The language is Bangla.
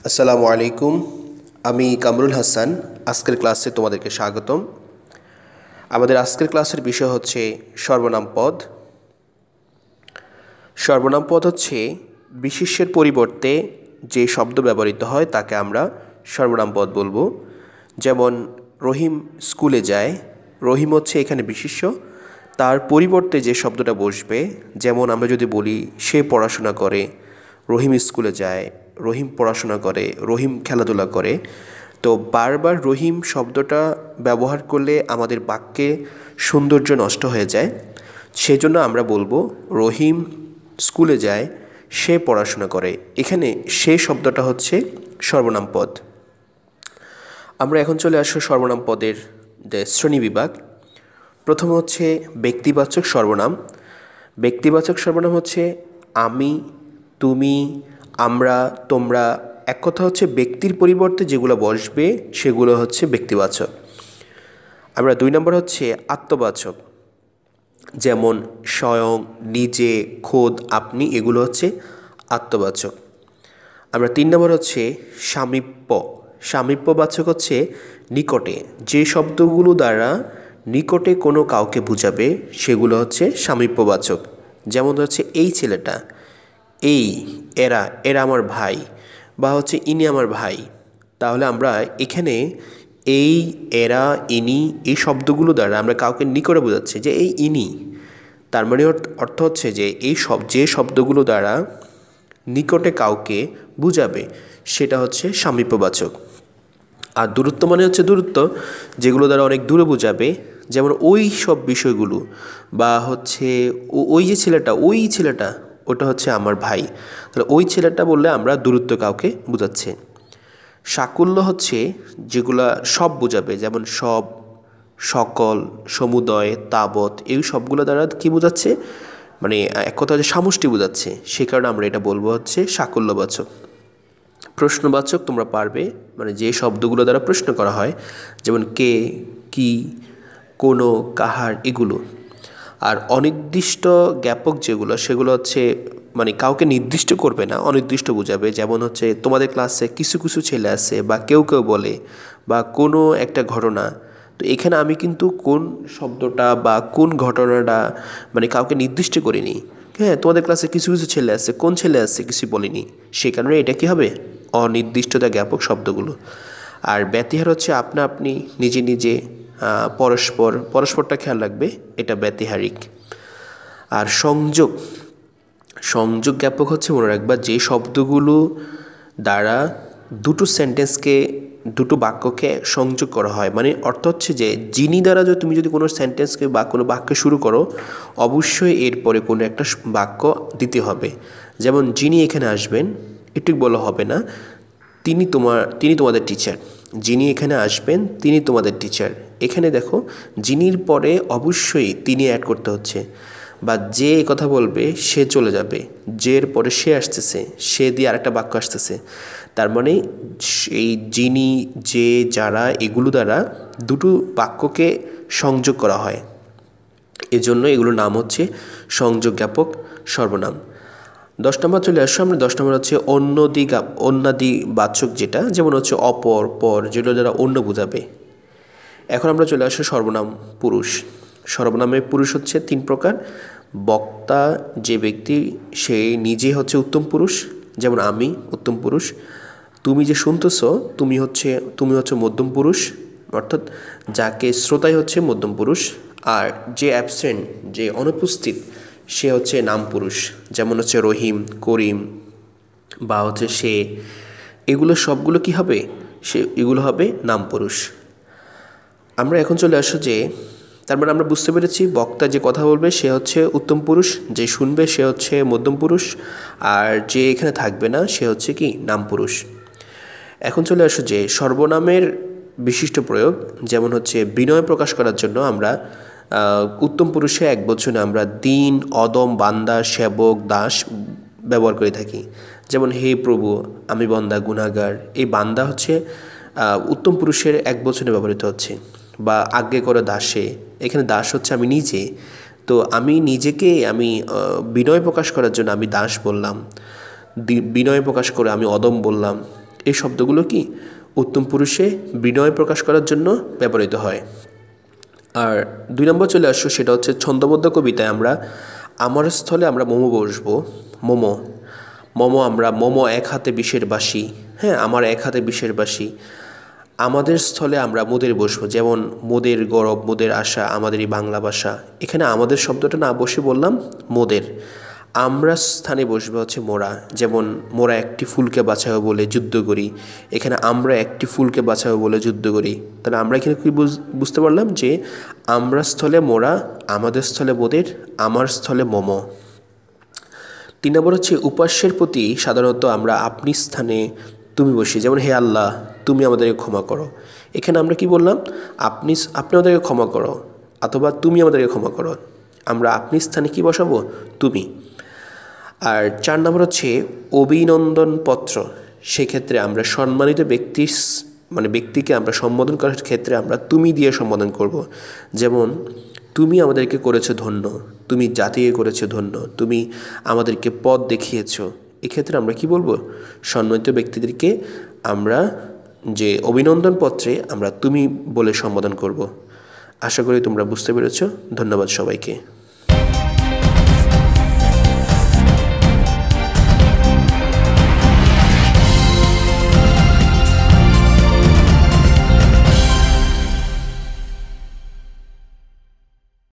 আসসালামু আলাইকুম। আমি কামরুল হাসান। আজকের ক্লাসে তোমাদেরকে স্বাগতম। আমাদের আজকের ক্লাসের বিষয় হচ্ছে সর্বনাম পদ। সর্বনাম পদ হচ্ছে বিশেষ্যের পরিবর্তে যে শব্দ ব্যবহৃত হয় তাকে আমরা সর্বনাম পদ বলবো। যেমন রহিম স্কুলে যায়, রহিম হচ্ছে এখানে বিশেষ্য, তার পরিবর্তে যে শব্দটা বসবে, যেমন আমরা যদি বলি সে পড়াশোনা করে, রহিম স্কুলে যায়, রহিম পড়াশোনা করে, রহিম খেলাধুলা করে। তো বারবার রহিম শব্দটা ব্যবহার করলে আমাদের বাক্যে সৌন্দর্য নষ্ট হয়ে যায়। সেজন্য আমরা বলবো রহিম স্কুলে যায়, সে পড়াশোনা করে। এখানে সে শব্দটা হচ্ছে সর্বনাম পদ। আমরা এখন চলে আসবো সর্বনাম পদের যে শ্রেণীবিভাগ। প্রথম হচ্ছে ব্যক্তিবাচক সর্বনাম। ব্যক্তিবাচক সর্বনাম হচ্ছে আমি, তুমি, আমরা, তোমরা। এক কথা হচ্ছে ব্যক্তির পরিবর্তে যেগুলো বসবে সেগুলো হচ্ছে ব্যক্তিবাচক। আমরা 2 নম্বর হচ্ছে আত্মবাচক, যেমন স্বয়ং, নিজে, খোদ, আপনি, এগুলো হচ্ছে আত্মবাচক। আমরা 3 নম্বর হচ্ছে সামীপ্য। সামীপ্যবাচক হচ্ছে নিকটে, যে শব্দগুলো দ্বারা নিকটে কোনো কাউকে বোঝাবে সেগুলো হচ্ছে সামীপ্যবাচক। যেমন হচ্ছে এই ছেলেটা, এই, এরা, এরা আমার ভাই, বা হচ্ছে ইনি আমার ভাই। তাহলে আমরা এখানে এই, এরা, ইনি, এই শব্দগুলো দ্বারা আমরা কাউকে নিকটে বোঝাচ্ছি যে এই ইনি। তার মানে অর্থ হচ্ছে যে যে শব্দগুলো দ্বারা নিকটে কাউকে বুঝাবে সেটা হচ্ছে সামীপ্যবাচক। আর দূরত্ব মানে হচ্ছে দূরত্ব, যেগুলো দ্বারা অনেক দূরে বোঝাবে। যেমন ওই সব বিষয়গুলো, বা হচ্ছে ওই যে ছেলেটা, ওই ছেলেটা ওটা হচ্ছে আমার ভাই। তাহলে ওই ছেলেটা বললে আমরা দূরত্ব কাউকে বোঝাচ্ছে। সাকুল্য হচ্ছে যেগুলা সব বোঝাবে, যেমন সব, সকল, সমুদয়, তাবৎ, এই সবগুলো দ্বারা কি বোঝাচ্ছে, মানে এক কথা হচ্ছে সমষ্টি বোঝাচ্ছে। সে কারণে আমরা এটা বলবো হচ্ছে সাকুল্যবাচক। প্রশ্নবাচক তোমরা পারবে, মানে যে শব্দগুলো দ্বারা প্রশ্ন করা হয়, যেমন কে, কি, কোনো, কাহার, এগুলো। আর অনির্দিষ্ট জ্ঞাপক যেগুলো, সেগুলো হচ্ছে মানে কাউকে নির্দিষ্ট করবে না, অনির্দিষ্ট বোঝাবে। যেমন হচ্ছে তোমাদের ক্লাসে কিছু কিছু ছেলে আছে, বা কেউ কেউ বলে, বা কোনো একটা ঘটনা। তো এখানে আমি কিন্তু কোন শব্দটা বা কোন ঘটনাটা মানে কাউকে নির্দিষ্ট করিনি। হ্যাঁ, তোমাদের ক্লাসে কিছু কিছু ছেলে আছে, কোন ছেলে আছে কিছু বলিনি। সেই কারণে এটা কি হবে, অনির্দিষ্টতা জ্ঞাপক শব্দগুলো। আর ব্যতিহার হচ্ছে আপনা আপনি, নিজে নিজে, পরস্পর, পরস্পরটা খেয়াল রাখবে, এটা ব্যতিহারিক। আর সংযোগ, সংযোগ জ্ঞাপক হচ্ছে মনে রাখবা যে শব্দগুলো দ্বারা দুটো সেন্টেন্সকে, দুটো বাক্যকে সংযোগ করা হয়। মানে অর্থ হচ্ছে যে যিনি দ্বারা যদি তুমি যদি কোনো সেন্টেন্সকে বা কোনো বাক্য শুরু করো, অবশ্যই এরপরে কোনো একটা বাক্য দিতে হবে। যেমন যিনি এখানে আসবেন, একটু বলা হবে না তিনি তোমাদের টিচার। যিনি এখানে আসবেন তিনি তোমাদের টিচার। এখানে দেখো যিনির পরে অবশ্যই তিনি অ্যাড করতে হচ্ছে, বা যে কথা বলবে সে চলে যাবে, যের পরে সে আসতেছে, সে দিয়ে আরেকটা বাক্য আসতেছে। তার মানে এই যিনি, যে, যারা, এগুলো দ্বারা দুটো বাক্যকে সংযোগ করা হয়, এজন্য এগুলোর নাম হচ্ছে সংযোগ জ্ঞাপক সর্বনাম। 10 নম্বর চলে আসো আমরা। 10 নম্বর হচ্ছে অন্যাদি বাচক, যেটা যেমন হচ্ছে অপর, পর, যেগুলো দ্বারা অন্য বোঝাবে। এখন আমরা চলে আসো সর্বনাম পুরুষ। সর্বনামে পুরুষ হচ্ছে 3 প্রকার। বক্তা যে ব্যক্তি, সে নিজে হচ্ছে উত্তম পুরুষ, যেমন আমি উত্তম পুরুষ। তুমি যে শুনতেছ, তুমি হচ্ছে মধ্যম পুরুষ, অর্থাৎ যাকে শ্রোতাই হচ্ছে মধ্যম পুরুষ। আর যে অ্যাবসেন্ট, যে অনুপস্থিত, সে হচ্ছে নাম পুরুষ, যেমন হচ্ছে রহিম, করিম, বা হচ্ছে সে, এগুলো সবগুলো কি হবে, এগুলো হবে নাম পুরুষ। আমরা এখন চলে আসো যে, তার মানে আমরা বুঝতে পেরেছি বক্তা যে কথা বলবে সে হচ্ছে উত্তম পুরুষ, যে শুনবে সে হচ্ছে মধ্যম পুরুষ, আর যে এখানে থাকবে না সে হচ্ছে কি নাম পুরুষ। এখন চলে আসো যে সর্বনামের বিশিষ্ট প্রয়োগ, যেমন হচ্ছে বিনয় প্রকাশ করার জন্য আমরা উত্তম পুরুষে একবচনে আমরা দিন, অদম, বান্দা, সেবক, দাস ব্যবহার করে থাকি। যেমন হে প্রভু, আমি বান্দা গুনাহগার, এই বান্দা হচ্ছে উত্তম পুরুষের একবচনে ব্যবহৃত হচ্ছে। বা আজ্ঞে করে দাসে, এখানে দাস হচ্ছে আমি নিজে। তো আমি নিজেকে বিনয় প্রকাশ করার জন্য আমি দাস বললাম, বিনয় প্রকাশ করে আমি অদম বললাম। এই শব্দগুলো কি উত্তম পুরুষে বিনয় প্রকাশ করার জন্য ব্যবহৃত হয়। আর 2 নম্বর চলে আসছো, সেটা হচ্ছে ছন্দবদ্ধ কবিতায় আমরা আমার স্থলে আমরা মোমো বসবো। মোমো মোমো আমরা মোমো এক হাতে বিষের বাঁশি, হ্যাঁ আমার এক হাতে বিষের বাঁশি। আমাদের স্থলে আমরা মোদের বসবো, যেমন মোদের গরব মোদের আশা আমাদেরই বাংলা ভাষা। এখানে আমাদের শব্দটা না বসে বললাম মোদের। আমরা স্থানে বসবে হচ্ছে মোরা, যেমন মোরা একটি ফুলকে বাঁচাবো বলে যুদ্ধ করি। এখানে আমরা একটি ফুলকে বাঁচাবো বলে যুদ্ধ করি। তাহলে আমরা এখানে কি বুঝতে পারলাম যে আমরা স্থলে মোরা, আমাদের স্থলে মোদের, আমার স্থলে মোমো। 3 নম্বর হচ্ছে উপাস্যের প্রতি সাধারণত আমরা আপনি স্থানে তুমি বসি, যেমন হে আল্লাহ তুমি আমাদেরকে ক্ষমা করো। এখানে আমরা কি বললাম, আপনি আমাদেরকে ক্ষমা করো অথবা তুমি আমাদেরকে ক্ষমা করো। আমরা আপনি স্থানে কি বসাবো, তুমি। আর 4 নম্বর হচ্ছে অভিনন্দন পত্র। সেক্ষেত্রে আমরা সম্মানিত ব্যক্তিকে আমরা সম্বোধন করার ক্ষেত্রে আমরা তুমি দিয়ে সম্বোধন করব। যেমন তুমি আমাদেরকে করেছো ধন্য, তুমি জাতিকে করেছো ধন্য, তুমি আমাদেরকে পথ দেখিয়েছো। এক্ষেত্রে আমরা কি বলবো, সম্মানিত ব্যক্তিদেরকে আমরা যে অভিনন্দন পত্রে আমরা তুমি বলে সম্বোধন করব। আশা করি তোমরা বুঝতে পেরেছো। ধন্যবাদ সবাইকে।